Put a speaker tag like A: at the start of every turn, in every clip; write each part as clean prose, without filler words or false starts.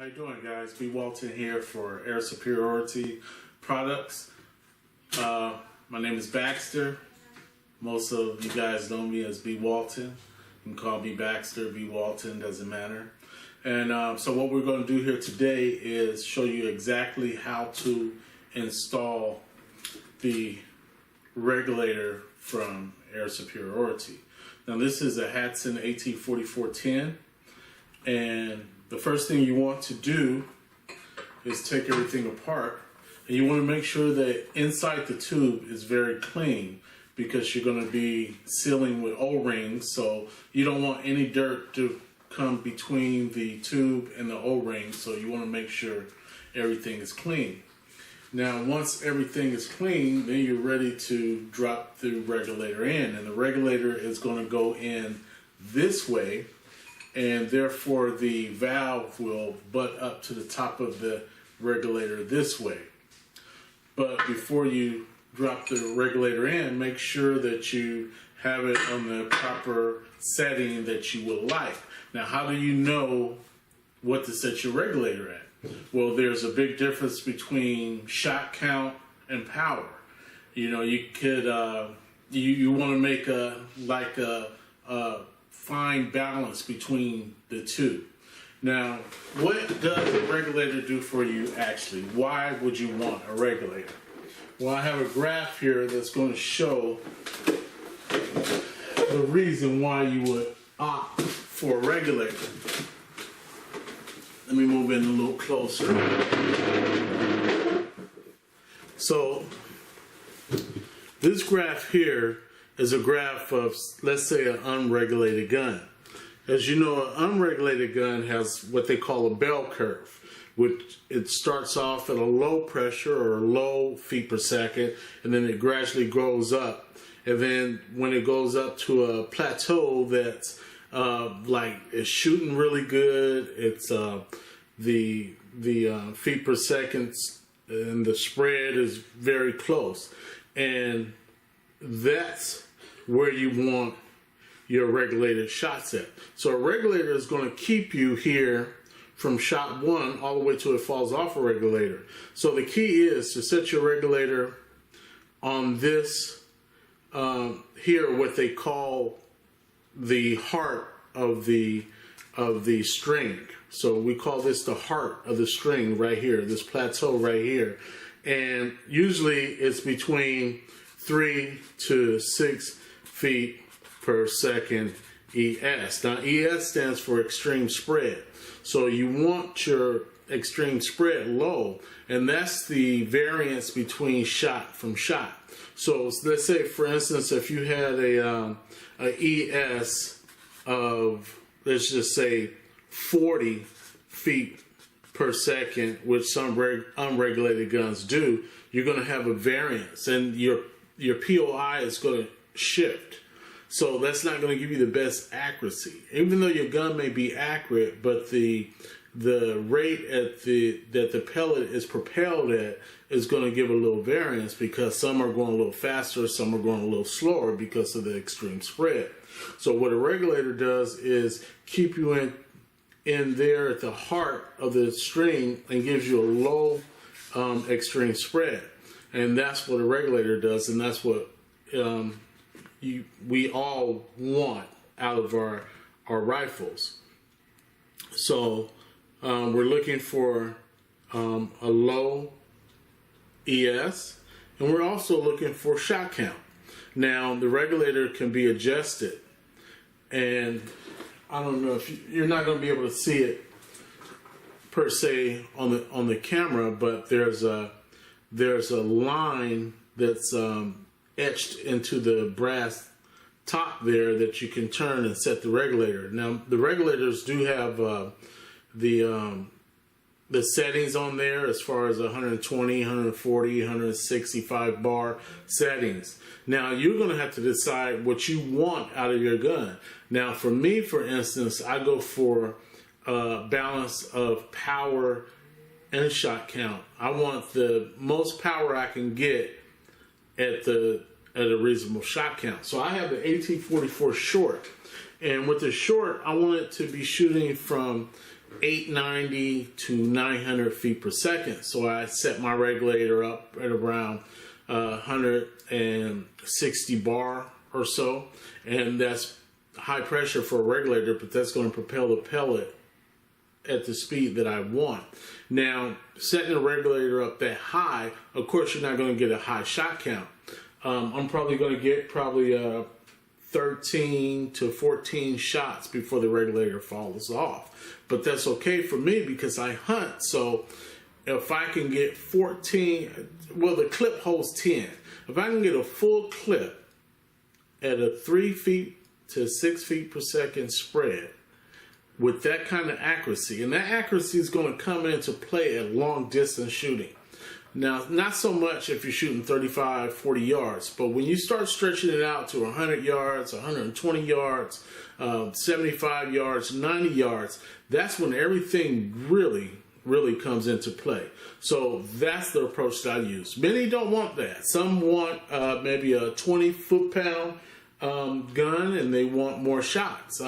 A: How you doing, guys? B. Walton here for AIR Superiority products. My name is Baxter. Most of you guys know me as B. Walton. You can call me Baxter, B. Walton, doesn't matter. And so what we're going to do here today is show you exactly how to install the regulator from AIR Superiority. Now this is a Hatsan AT44-10, and the first thing you want to do is take everything apart, and you want to make sure that inside the tube is very clean, because you're going to be sealing with O-rings, so you don't want any dirt to come between the tube and the O-ring, so you want to make sure everything is clean. Now once everything is clean, then you're ready to drop the regulator in, and the regulator is going to go in this way, and therefore the valve will butt up to the top of the regulator this way. But before you drop the regulator in, make sure that you have it on the proper setting that you would like. Now, how do you know what to set your regulator at? Well, there's a big difference between shot count and power. You know, you could you want to make a fine balance between the two. Now, what does a regulator do for you actually? Why would you want a regulator? Well, I have a graph here that's going to show the reason why you would opt for a regulator. Let me move in a little closer. So, this graph here is a graph of, let's say, an unregulated gun. As you know, an unregulated gun has what they call a bell curve, which it starts off at a low pressure or low feet per second, and then it gradually grows up. And then when it goes up to a plateau that's like it's shooting really good, it's the feet per second and the spread is very close, and that's where you want your regulated shots at. So a regulator is going to keep you here from shot one all the way till it falls off a regulator. So the key is to set your regulator on this here, what they call the heart of the string. So we call this the heart of the string right here, this plateau right here. And usually it's between 3 to 6 feet per second ES. Now ES stands for extreme spread. So you want your extreme spread low, and that's the variance between shot from shot. So let's say, for instance, if you had a ES of, let's just say, 40 feet per second, which some unregulated guns do, you're going to have a variance, and your POI is going to shift. So that's not going to give you the best accuracy. Even though your gun may be accurate, but the rate at that the pellet is propelled at is going to give a little variance, because some are going a little faster, some are going a little slower because of the extreme spread. So what a regulator does is keep you in there at the heart of the string and gives you a low extreme spread. And that's what a regulator does, and that's what we all want out of our rifles. So we're looking for a low ES, and we're also looking for shot count. Now the regulator can be adjusted, and I don't know if you're not going to be able to see it per se on the camera, but there's a line that's etched into the brass top there that you can turn and set the regulator. Now the regulators do have the settings on there as far as 120, 140, 165 bar settings. Now you're going to have to decide what you want out of your gun. Now for me, for instance, I go for balance of power and shot count. I want the most power I can get at a reasonable shot count. So I have the AT44 short, and with the short, I want it to be shooting from 890 to 900 feet per second. So I set my regulator up at around 160 bar or so, and that's high pressure for a regulator, but that's going to propel the pellet at the speed that I want. Now, setting the regulator up that high, of course, you're not going to get a high shot count. I'm probably going to get 13 to 14 shots before the regulator falls off. But that's okay for me because I hunt. So if I can get 14, well, the clip holds 10. If I can get a full clip at a 3 feet to 6 feet per second spread with that kind of accuracy, and that accuracy is going to come into play at long distance shooting. Now, not so much if you're shooting 35, 40 yards, but when you start stretching it out to 100 yards, 120 yards, 75 yards, 90 yards, that's when everything really comes into play. So that's the approach that I use. Many don't want that. Some want maybe a 20 foot-pound gun, and they want more shots.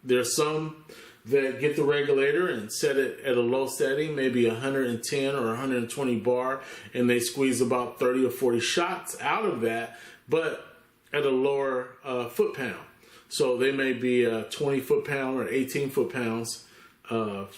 A: There's some that get the regulator and set it at a low setting, maybe 110 or 120 bar, and they squeeze about 30 or 40 shots out of that, but at a lower foot-pound. So they may be a 20 foot-pound or 18 foot-pounds, but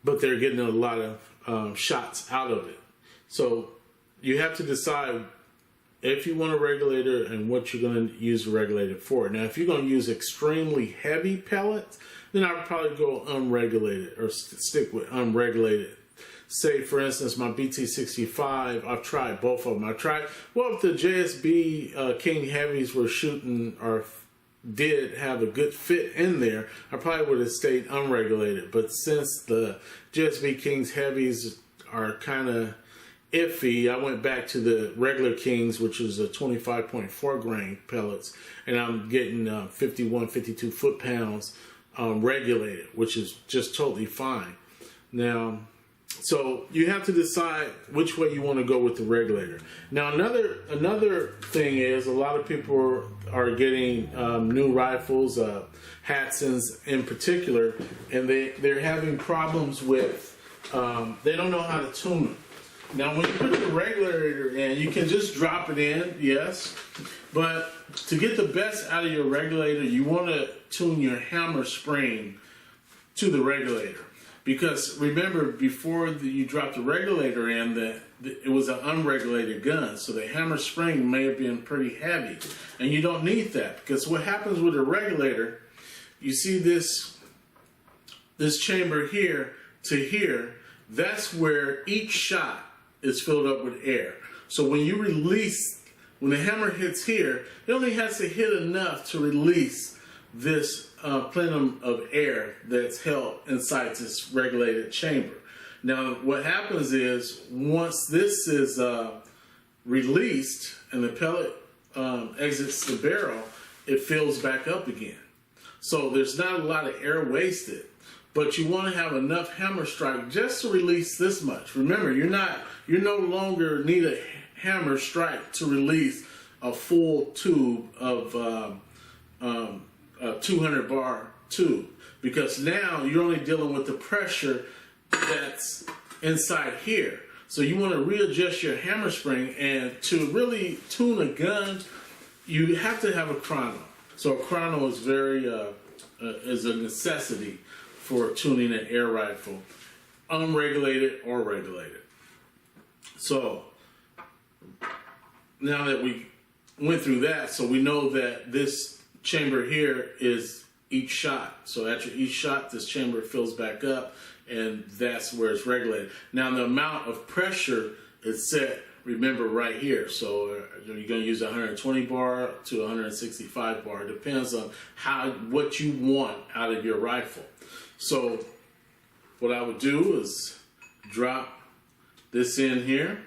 A: they're getting a lot of shots out of it. So you have to decide if you want a regulator and what you're going to use the regulator for. Now, if you're going to use extremely heavy pellets, then I would probably go unregulated or stick with unregulated. Say, for instance, my BT65, I've tried both of them. I tried, well, if the JSB King Heavies were shooting or did have a good fit in there, I probably would have stayed unregulated. But since the JSB Kings Heavies are kind of iffy, I went back to the regular Kings, which is a 25.4 grain pellets, and I'm getting 51, 52 foot-pounds regulated, which is just totally fine. Now, so you have to decide which way you want to go with the regulator. Now, another thing is a lot of people are getting new rifles, Hatsans in particular, and they're having problems with, they don't know how to tune them. Now, when you put the regulator in, you can just drop it in, yes, but to get the best out of your regulator, you want to tune your hammer spring to the regulator. Because remember, before you drop the regulator in, it was an unregulated gun, so the hammer spring may have been pretty heavy, and you don't need that, because what happens with a regulator, you see this chamber here to here, that's where each shot is filled up with air. So when you release, when the hammer hits here, it only has to hit enough to release this plenum of air that's held inside this regulated chamber. Now, what happens is once this is released and the pellet exits the barrel, it fills back up again. So there's not a lot of air wasted, but you want to have enough hammer strike just to release this much. Remember, you no longer need a hammer strike to release a full tube of a 200 bar tube, because now you're only dealing with the pressure that's inside here. So you want to readjust your hammer spring, and to really tune a gun, you have to have a chrono. So a chrono is is a necessity for tuning an air rifle, unregulated or regulated. So now that we went through that, so we know that this chamber here is each shot. So after each shot, this chamber fills back up, and that's where it's regulated. Now the amount of pressure is set, remember, right here. So you're going to use 120 bar to 165 bar. It depends on what you want out of your rifle. So what I would do is drop this in here,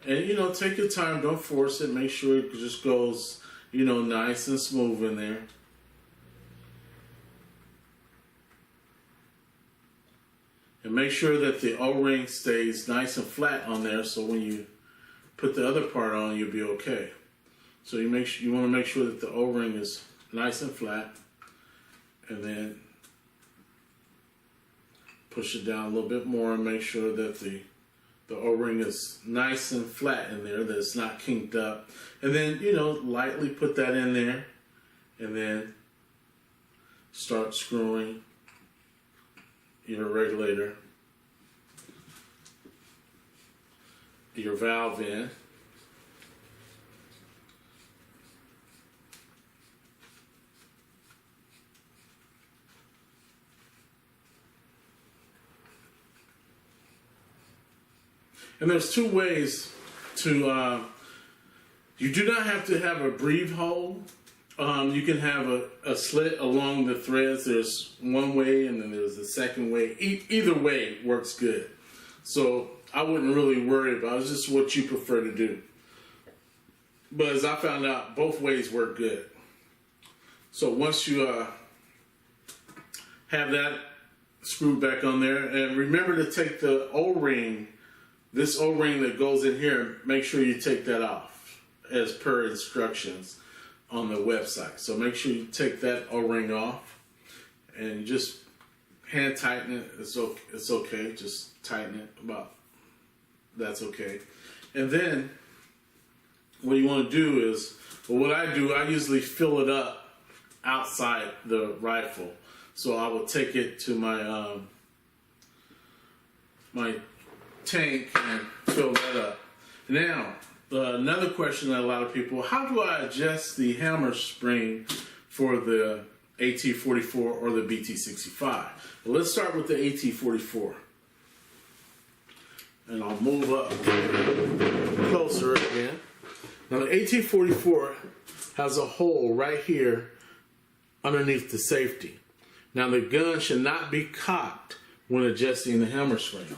A: and take your time, don't force it, make sure it just goes nice and smooth in there. And make sure that the O-ring stays nice and flat on there, so when you put the other part on, you'll be okay. So you want to make sure that the O-ring is nice and flat. and then push it down a little bit more and make sure that the O-ring is nice and flat in there, that it's not kinked up. And then, you know, lightly put that in there and then start screwing your regulator, your valve in. And there's two ways to, you do not have to have a breathe hole. You can have a slit along the threads. There's one way and then there's the second way. Either way works good. So I wouldn't really worry about it. It's just what you prefer to do. But as I found out, both ways work good. So once you have that screwed back on there, and remember to take the O-ring, this O-ring that goes in here, make sure you take that off as per instructions on the website. So make sure you take that O-ring off and just hand tighten it. It's okay. Just tighten it about. That's okay. And then what you want to do is, well, what I do, I usually fill it up outside the rifle. So I will take it to my my tank and fill that up. Now, another question that a lot of people, how do I adjust the hammer spring for the AT44 or the BT65? Well, let's start with the AT44. And I'll move up closer again. Now the AT44 has a hole right here underneath the safety. Now the gun should not be cocked when adjusting the hammer spring.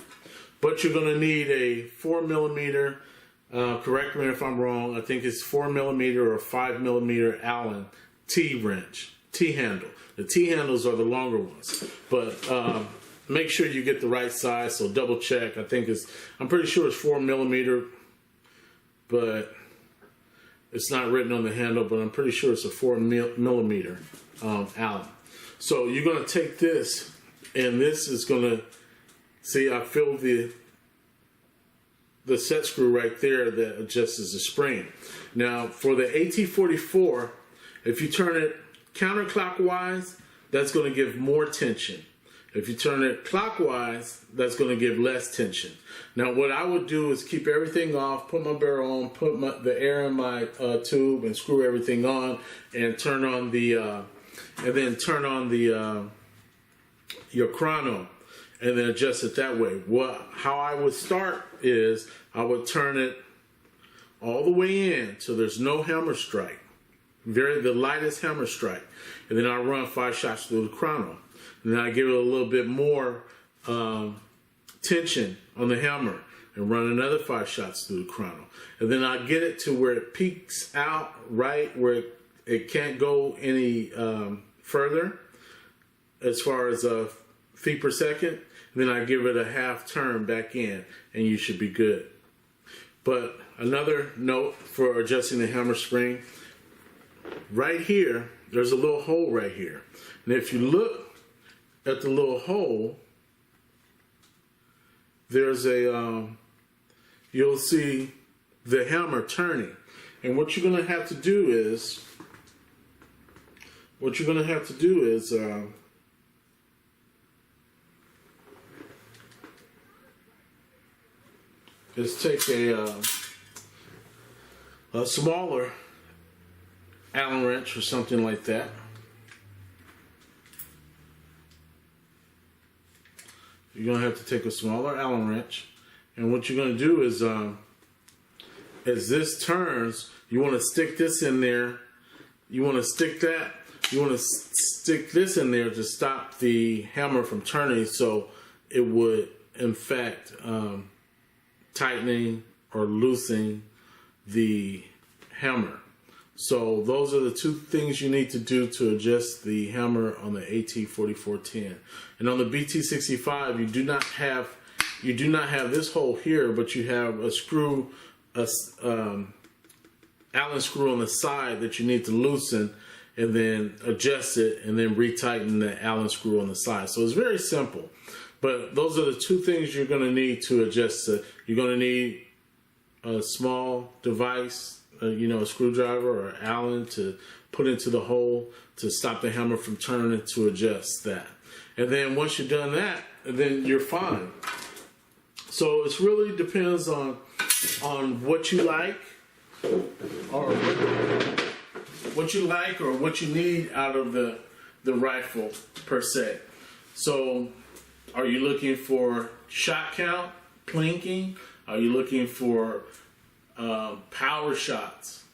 A: But you're going to need a 4mm, correct me if I'm wrong, I think it's 4mm or 5mm Allen T-wrench, T-handle. The T-handles are the longer ones. But make sure you get the right size, so double check. I'm pretty sure it's 4mm, but it's not written on the handle, but I'm pretty sure it's a 4mm Allen. So you're going to take this, and this is going to, see, I filled the set screw right there that adjusts the spring. Now, for the AT44, if you turn it counterclockwise, that's going to give more tension. If you turn it clockwise, that's going to give less tension. Now, what I would do is keep everything off, put my barrel on, put the air in my tube, and screw everything on, and turn on the, your chrono, and then adjust it that way. How I would start is I would turn it all the way in so there's no hammer strike, the lightest hammer strike, and then I run 5 shots through the chrono. And then I give it a little bit more tension on the hammer and run another 5 shots through the chrono. And then I get it to where it peaks out right where it can't go any further as far as feet per second. And then I give it a half turn back in and you should be good. But another note for adjusting the hammer spring, right here, there's a little hole right here. And if you look at the little hole, there's a, you'll see the hammer turning. And what you're going to have to do is, take a smaller Allen wrench or something like that. You're going to have to take a smaller Allen wrench. And what you're going to do is, as this turns, you want to stick this in there. You want to stick this in there to stop the hammer from turning, so it would, in fact, tightening or loosening the hammer. So those are the two things you need to do to adjust the hammer on the AT44-10. And on the BT65, you do not have this hole here, but you have a screw, Allen screw on the side that you need to loosen, and then adjust it, and then retighten the Allen screw on the side. So it's very simple. But those are the two things you're going to need to adjust it. You're going to need a small device, a screwdriver or Allen to put into the hole to stop the hammer from turning to adjust that. And then once you've done that, then you're fine. So it really depends on what you like, or what you need out of the rifle per se. So are you looking for shot count, plinking? Are you looking for power shots,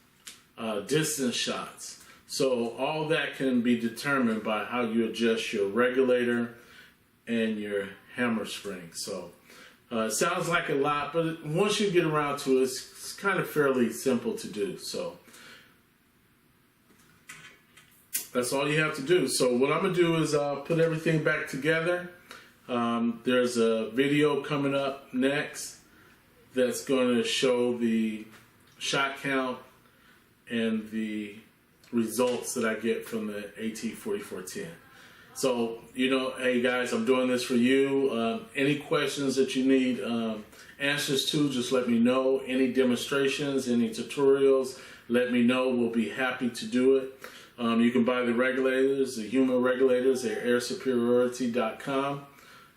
A: distance shots? So all that can be determined by how you adjust your regulator and your hammer spring. So it sounds like a lot, but once you get around to it, it's kind of fairly simple to do. So that's all you have to do. So what I'm going to do is put everything back together. There's a video coming up next that's going to show the shot count and the results that I get from the AT44-10. So, hey guys, I'm doing this for you. Any questions that you need answers to, just let me know. Any demonstrations, any tutorials, let me know. We'll be happy to do it. You can buy the regulators, the Huma regulators at AIR-SUPERIORITY.com,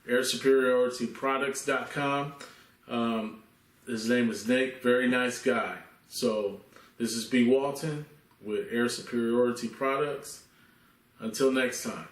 A: AIR-SUPERIORITYProducts.com. His name is Nick, very nice guy. So this is B. Walton with AIR Superiority Products. Until next time.